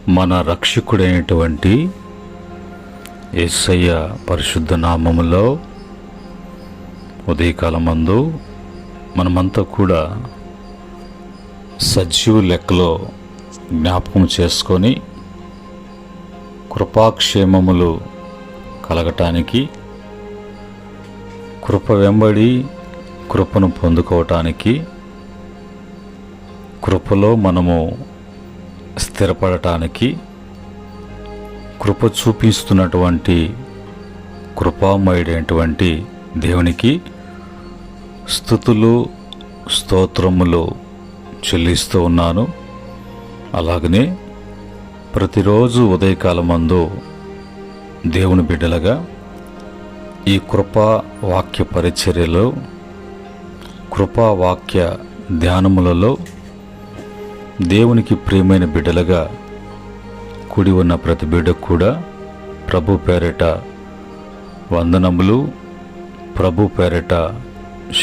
మన రక్షకుడైనటువంటి యేసయ్య పరిశుద్ధ నామములో ఉదయకాలమందు మనమంతా కూడా సజీవ లెక్కలో జ్ఞాపకం చేసుకొని కృపాక్షేమములు కలగటానికి, కృప వెంబడి కృపను పొందుకోవటానికి, కృపలో మనము స్థిరపడటానికి, కృప చూపిస్తున్నటువంటి కృపామయుడైనటువంటి దేవునికి స్తుతులు స్తోత్రములు చెల్లిస్తూ ఉన్నాను. అలాగనే ప్రతిరోజు ఉదయకాలమందు దేవుని బిడ్డలుగా ఈ కృపా వాక్య పరిచర్యలో, కృపా వాక్య ధ్యానములలో దేవునికి ప్రియమైన బిడ్డలుగా కూడి ఉన్న ప్రతి బిడ్డకు కూడా ప్రభు పేరిట వందనములు, ప్రభు పేరిట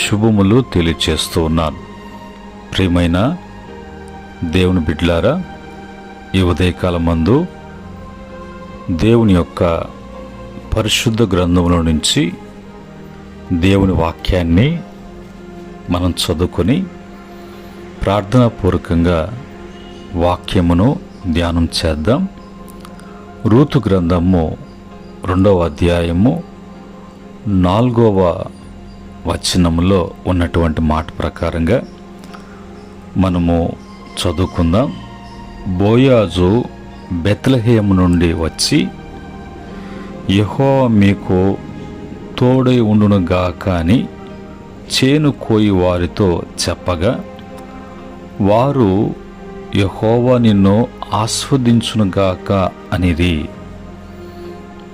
శుభములు తెలియచేస్తూ ఉన్నాను. ప్రియమైన దేవుని బిడ్డలారా, ఈ ఉదయకాలమందు దేవుని యొక్క పరిశుద్ధ గ్రంథములో నుంచి దేవుని వాక్యాన్ని మనం చదువుకొని ప్రార్థనాపూర్వకంగా వాక్యమును ధ్యానం చేద్దాం. రూతు గ్రంథము 2వ అధ్యాయము 4వ వచనములో ఉన్నటువంటి మాట ప్రకారంగా మనము చదువుకుందాం. బోయాజు బెత్లెహేము నుండి వచ్చి, యెహోవా మీకు తోడై ఉండునుగాక అని చేను కోయి వారితో చెప్పగా, వారు యెహోవా నిన్ను ఆస్వాదించునుగాక అనిది.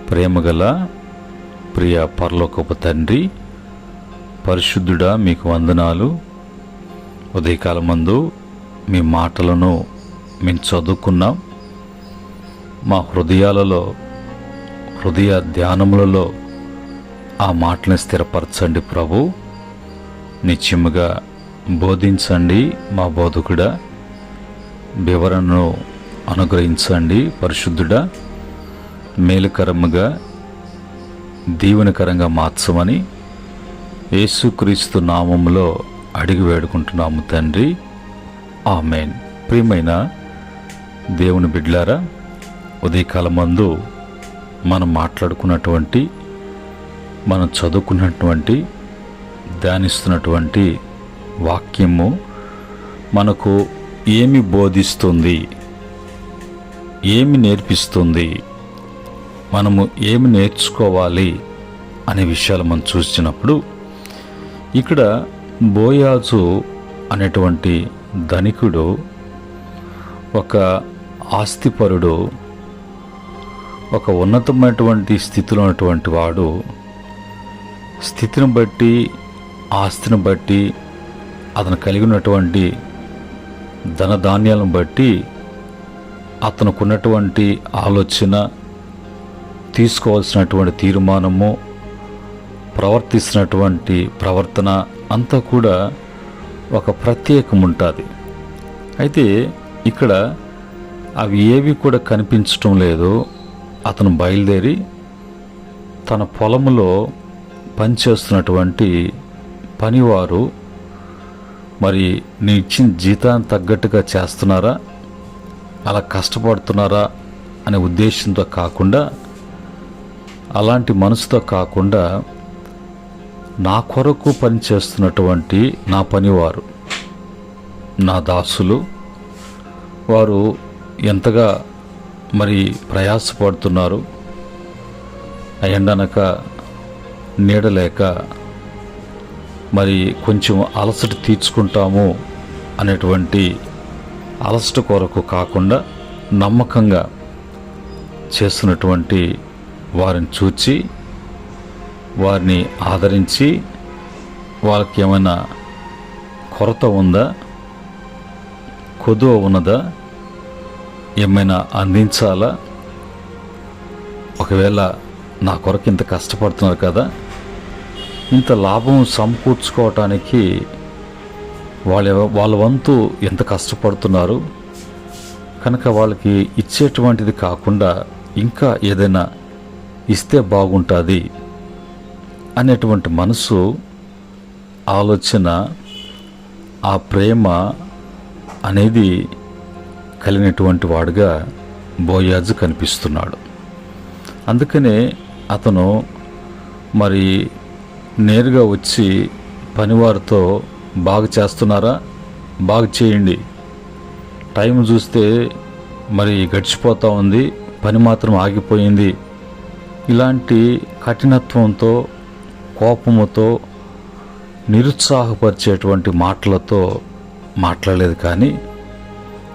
ప్రేమగల ప్రియ పరలోకపు తండ్రి, పరిశుద్ధుడా, మీకు వందనాలు. ఉదయకాలమందు మీ మాటలను మేము చదువుకున్నాం. మా హృదయాలలో, హృదయ ధ్యానములలో ఆ మాటలను స్థిరపరచండి ప్రభు. నిత్యముగా బోధించండి మా బోధకుడా. వివరణను అనుగ్రహించండి పరిశుద్ధుడా. మేలుకరముగా దీవెనకరంగా మార్చమని యేసుక్రీస్తు నామములో అడిగి వేడుకుంటున్నాము తండ్రి, ఆమేన్. ప్రియమైన దేవుని బిడ్డలారా, ఉదయకాలమందు మనం మాట్లాడుకున్నటువంటి, మనం చదువుకున్నటువంటి, ధ్యానిస్తున్నటువంటి వాక్యము మనకు ఏమి బోధిస్తుంది, ఏమి నేర్పిస్తుంది, మనము ఏమి నేర్చుకోవాలి అనే విషయాలు మనం చూసినప్పుడు, ఇక్కడ బోయాజు అనేటువంటి ధనికుడు, ఒక ఆస్తిపరుడు, ఒక ఉన్నతమైనటువంటి స్థితిలో ఉన్నటువంటి వాడు, స్థితిని బట్టి, ఆస్తిని బట్టి, అతను కలిగి ఉన్నటువంటి ధనధాన్యాలను బట్టి, అతనుకున్నటువంటి ఆలోచన, తీసుకోవాల్సినటువంటి తీర్మానము, ప్రవర్తిస్తున్నటువంటి ప్రవర్తన అంతా కూడా ఒక ప్రత్యేకం ఉంటుంది. అయితే ఇక్కడ అవి ఏవి కూడా కనిపించటం లేదు. అతను బయలుదేరి తన పొలంలో పనిచేస్తున్నటువంటి పనివారు మరి నీ ఇచ్చిన జీతాన్ని తగ్గట్టుగా చేస్తున్నారా, అలా కష్టపడుతున్నారా అనే ఉద్దేశంతో కాకుండా, అలాంటి మనసుతో కాకుండా, నా కొరకు పనిచేస్తున్నటువంటి నా పనివారు, నా దాసులు, వారు ఎంతగా మరి ప్రయాసపడుతున్నారు, ఎండనక నీడలేక మరి కొంచెం అలసట తీర్చుకుంటాము అనేటువంటి అలసట కొరకు కాకుండా నమ్మకంగా చేస్తున్నటువంటి వారిని చూచి, వారిని ఆదరించి, వాళ్ళకి ఏమైనా కొరత ఉందా, కొదువ ఉన్నదా, ఏమైనా అందించాలా, ఒకవేళ నా కొరకు ఇంత కష్టపడుతున్నారు కదా, ఇంత లాభం సమకూర్చుకోవటానికి వాళ్ళ వంతు ఎంత కష్టపడుతున్నారు, కనుక వాళ్ళకి ఇచ్చేటువంటిది కాకుండా ఇంకా ఏదైనా ఇస్తే బాగుంటుంది అనేటువంటి మనసు, ఆలోచన, ఆ ప్రేమ అనేది కలిగినటువంటి వాడుగా బోయాజు కనిపిస్తున్నాడు. అందుకనే అతను మరి నేరుగా వచ్చి పనివారితో, బాగా చేస్తున్నారా, బాగా చేయండి, టైం చూస్తే మరి గడిచిపోతూ ఉంది, పని మాత్రం ఆగిపోయింది, ఇలాంటి కఠినత్వంతో, కోపముతో, నిరుత్సాహపరిచేటువంటి మాటలతో మాట్లాడలేదు. కానీ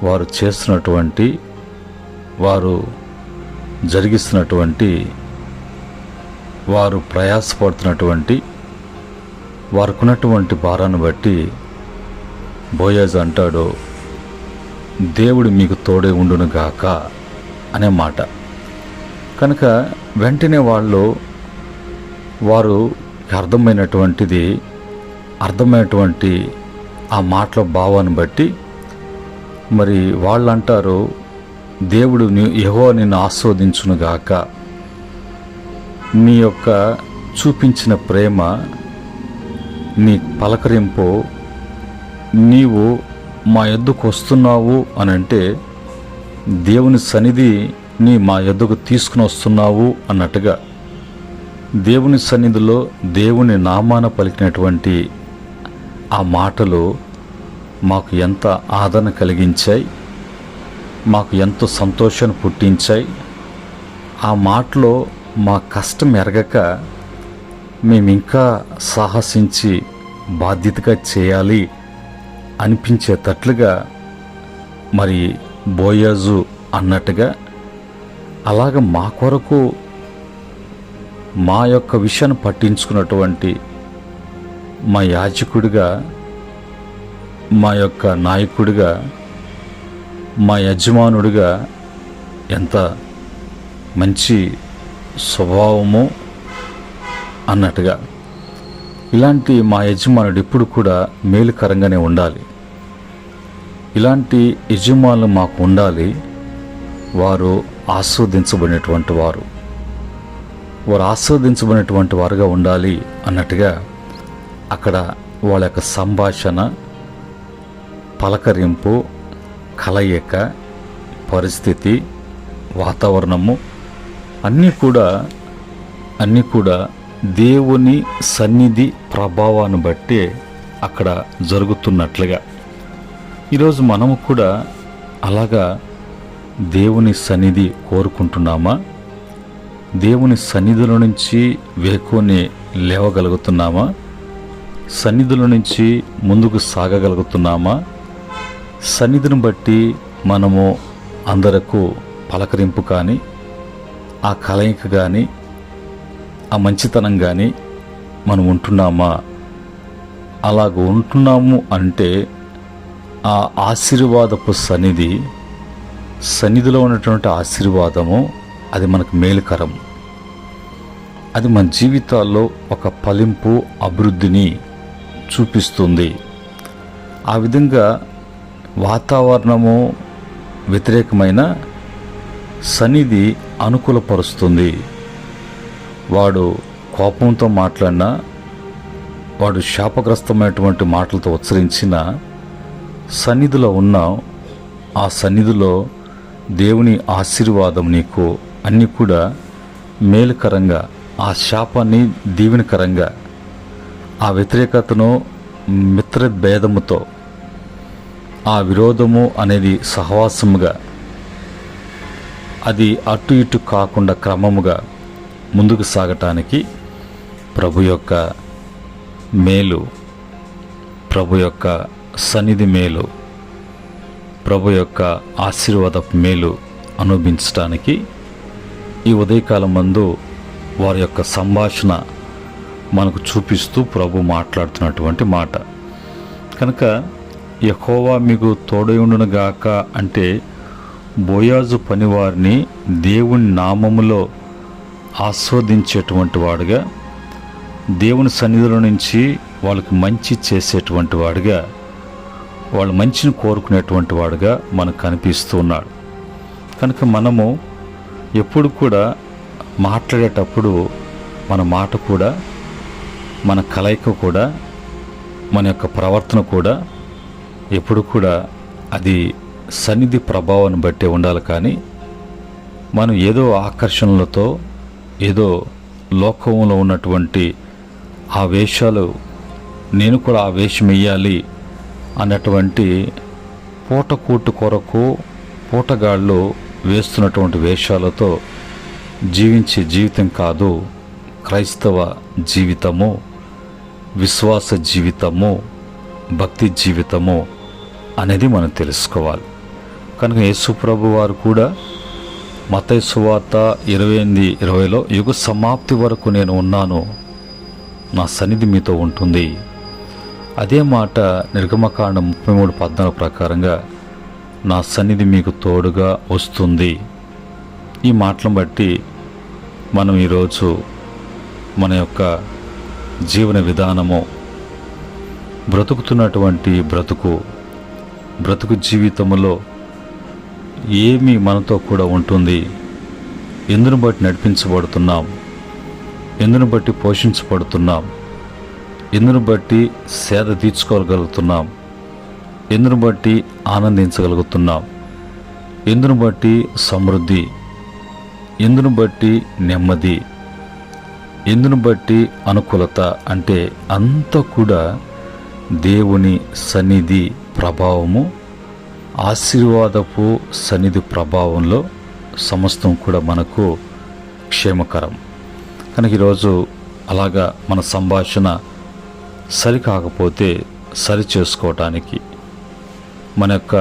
వారు చేస్తున్నటువంటి, వారు జరిగిస్తున్నటువంటి, వారు ప్రయాసపడుతున్నటువంటి, వారికున్నటువంటి భారాన్ని బట్టి బోయాజు అంటాడు, దేవుడు మీకు తోడే ఉండునుగాక అనే మాట. కనుక వెంటనే వారు అర్థమైనటువంటి ఆ మాటల భావాన్ని బట్టి మరి వాళ్ళు అంటారు, దేవుడు యెహోవా నిన్ను ఆస్వాదించునుగాక, నీ యొక్క చూపించిన ప్రేమ, నీ పలకరింపు, నీవు మా యొద్దకు వస్తున్నావు అని అంటే దేవుని సన్నిధిని మా యొద్దకు తీసుకుని వస్తున్నావు అన్నట్టుగా, దేవుని సన్నిధిలో దేవుని నామాన పలికినటువంటి ఆ మాటలు మాకు ఎంత ఆదరణ కలిగించాయి, మాకు ఎంతో సంతోషాన్ని పుట్టించాయి. ఆ మాటలో మా కష్టం ఎరగక మేమింకా సాహసించి బాధ్యతగా చేయాలి అనిపించేటట్లుగా మరి బోయాజు అన్నట్టుగా, అలాగ మా కొరకు మా యొక్క విషయాన్ని పట్టించుకున్నటువంటి మా యాజకుడిగా, మా యొక్క నాయకుడిగా, మా యజమానుడిగా ఎంత మంచి స్వభావము అన్నట్టుగా, ఇలాంటి మా యజమానుడు ఎప్పుడు కూడా మేలుకరంగానే ఉండాలి, ఇలాంటి యజమానులు మాకు ఉండాలి, వారు ఆస్వాదించబడినటువంటి వారు ఆస్వాదించబడినటువంటి వారుగా ఉండాలి అన్నట్టుగా అక్కడ వాళ్ళ యొక్క సంభాషణ, పలకరింపు, కలయిక, పరిస్థితి, వాతావరణము అన్నీ కూడా దేవుని సన్నిధి ప్రభావాన్ని బట్టి అక్కడ జరుగుతున్నట్లుగా, ఈరోజు మనము కూడా అలాగా దేవుని సన్నిధి కోరుకుంటున్నామా? దేవుని సన్నిధిలో నుంచి వేకుని లేవగలుగుతున్నామా? సన్నిధిలో నుంచి ముందుకు సాగగలుగుతున్నామా? సన్నిధిని బట్టి మనము అందరకు పలకరింపు కానీ, ఆ కలయిక కానీ, ఆ మంచితనం కానీ మనం ఉంటున్నామా? అలాగ ఉంటున్నాము అంటే ఆ ఆశీర్వాదపు సన్నిధిలో ఉన్నటువంటి ఆశీర్వాదము అది మనకు మేలుకరం, అది మన జీవితాల్లో ఒక ఫలింపు, అభివృద్ధిని చూపిస్తుంది. ఆ విధంగా వాతావరణము వ్యతిరేకమైన సన్నిధి అనుకూలపరుస్తుంది. వాడు కోపంతో మాట్లాడినా, వాడు శాపగ్రస్తమైనటువంటి మాటలతో ఉచ్చరించిన సన్నిధిలో ఉన్న ఆ సన్నిధిలో దేవుని ఆశీర్వాదం నీకు అన్నీ కూడా మేలుకరంగా, ఆ శాపాన్ని దీవెనకరంగా, ఆ వ్యతిరేకతను మిత్రభేదముతో, ఆ విరోధము అనేది సహవాసముగా, అది అటు ఇటు కాకుండా క్రమముగా ముందుకు సాగటానికి ప్రభు యొక్క మేలు, ప్రభు యొక్క సన్నిధి మేలు, ప్రభు యొక్క ఆశీర్వాదపు మేలు అనుభవించడానికి ఈ ఉదయకాలం మందు వారి యొక్క సంభాషణ మనకు చూపిస్తూ ప్రభు మాట్లాడుతున్నటువంటి మాట. కనుక యెహోవా మీకు తోడయుండునుగాక అంటే బోయాజు పనివారిని దేవుని నామములో ఆస్వాదించేటువంటి వాడుగా, దేవుని సన్నిధిలో నుంచి వాళ్ళకి మంచి చేసేటువంటి వాడుగా, వాళ్ళ మంచిని కోరుకునేటువంటి వాడుగా మనకు కనిపిస్తూ ఉన్నాడు. కనుక మనము ఎప్పుడు కూడా మాట్లాడేటప్పుడు మన మాట కూడా, మన కలయిక కూడా, మన యొక్క ప్రవర్తన కూడా ఎప్పుడు కూడా అది సన్నిధి ప్రభావాన్ని బట్టి ఉండాలి. కానీ మనం ఏదో ఆకర్షణలతో, ఏదో లోకంలో ఉన్నటువంటి ఆ వేషాలు, నేను కూడా ఆ వేషం వేయాలి అన్నటువంటి పూటకూటు కొరకు పూటగాళ్ళు వేస్తున్నటువంటి వేషాలతో జీవించే జీవితం కాదు క్రైస్తవ జీవితము, విశ్వాస జీవితము, భక్తి జీవితము అనేది మనం తెలుసుకోవాలి. కనుక యేసు ప్రభు వారు కూడా మత్తయి సువార్త 28:20లో యుగ సమాప్తి వరకు నేను ఉన్నాను, నా సన్నిధి మీతో ఉంటుంది. అదే మాట నిర్గమకాండం 33:14 ప్రకారంగా నా సన్నిధి మీకు తోడుగా వస్తుంది. ఈ మాటలను బట్టి మనం ఈరోజు మన యొక్క జీవన విధానము, బ్రతుకుతున్నటువంటి బ్రతుకు జీవితంలో ఏమి మనతో కూడా ఉంటుంది, ఎందును బట్టి నడిపించబడుతున్నాం, ఎందును బట్టి పోషించబడుతున్నాం, ఎందును బట్టి సేద తీర్చుకోగలుగుతున్నాం, ఎందును బట్టి ఆనందించగలుగుతున్నాం, ఎందును బట్టి సమృద్ధి, ఎందును బట్టి నెమ్మది, ఎందును బట్టి అనుకూలత అంటే అంతా కూడా దేవుని సన్నిధి ప్రభావము, ఆశీర్వాదపు సన్నిధి ప్రభావంలో సమస్తం కూడా మనకు క్షేమకరం. కనుక ఈరోజు అలాగా మన సంభాషణ సరికాకపోతే సరి చేసుకోవటానికి, మన యొక్క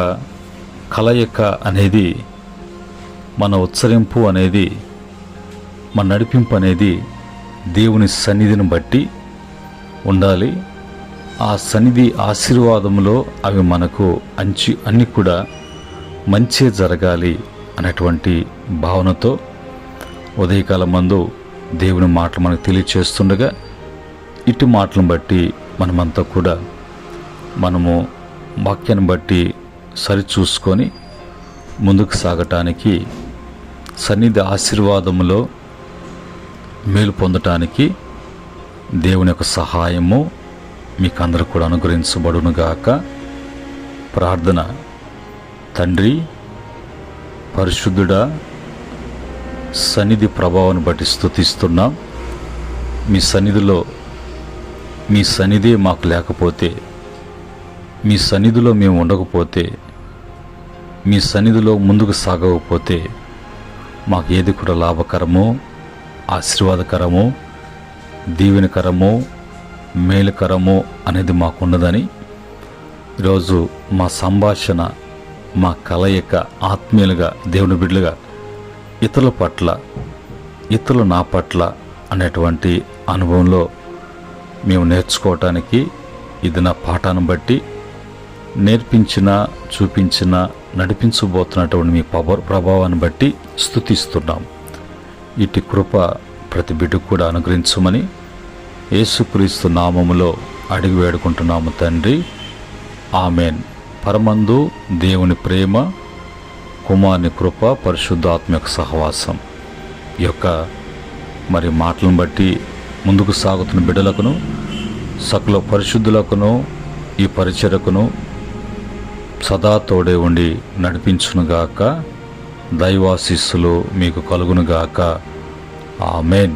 కలయిక అనేది, మన ఉచ్చరింపు అనేది, మన నడిపింపు అనేది దేవుని సన్నిధిని బట్టి ఉండాలి. ఆ సన్నిధి ఆశీర్వాదంలో అవి మనకు అన్నీ కూడా మంచి జరగాలి అనేటువంటి భావనతో ఉదయకాలం మందు దేవుని మాటలు మనకు తెలియచేస్తుండగా, ఇటు మాటలను బట్టి మనమంతా కూడా మనము వాక్యాన్ని బట్టి సరిచూసుకొని ముందుకు సాగటానికి, సన్నిధి ఆశీర్వాదములో మేలు పొందటానికి దేవుని యొక్క సహాయము మీకు అందరూ కూడా అనుగ్రహించబడునుగాక. ప్రార్థన. తండ్రి, పరిశుద్ధుడా, సన్నిధి ప్రభావాన్ని బట్టి స్తుతిస్తున్నాం. మీ సన్నిధిలో, మీ సన్నిధి మాకు లేకపోతే, మీ సన్నిధిలో మేము ఉండకపోతే, మీ సన్నిధిలో ముందుకు సాగకపోతే మాకు ఏది కూడా లాభకరమో, ఆశీర్వాదకరమో, దీవెనకరమో, మేలుకరమో అనేది మాకున్నదని ఈరోజు మా సంభాషణ, మా కలయిక ఆత్మీయులుగా, దేవుని బిడ్డలుగా ఇతరుల పట్ల, ఇతరులు నా పట్ల అనేటువంటి అనుభవంలో మేము నేర్చుకోవటానికి ఇది నా పాఠాన్ని బట్టి నేర్పించిన, చూపించిన, నడిపించబోతున్నటువంటి మీ ప్రభావాన్ని బట్టి స్తుతిస్తున్నాం. ఇటు కృప ప్రతి బిడ్డకు కూడా అనుగ్రహించమని యేసుక్రీస్తు నామములో అడిగి వేడుకుంటున్నాము తండ్రి. ఆమెన్. పరమందు దేవుని ప్రేమ, కుమారుని కృప, పరిశుద్ధాత్మక సహవాసం ఈ యొక్క మరి మాటలను బట్టి ముందుకు సాగుతున్న బిడ్డలకును, సకల పరిశుద్ధులకును, ఈ పరిచర్యకును సదా తోడే ఉండి నడిపించునుగాక. దైవాశీస్సులు మీకు కలుగునుగాక. ఆమెన్.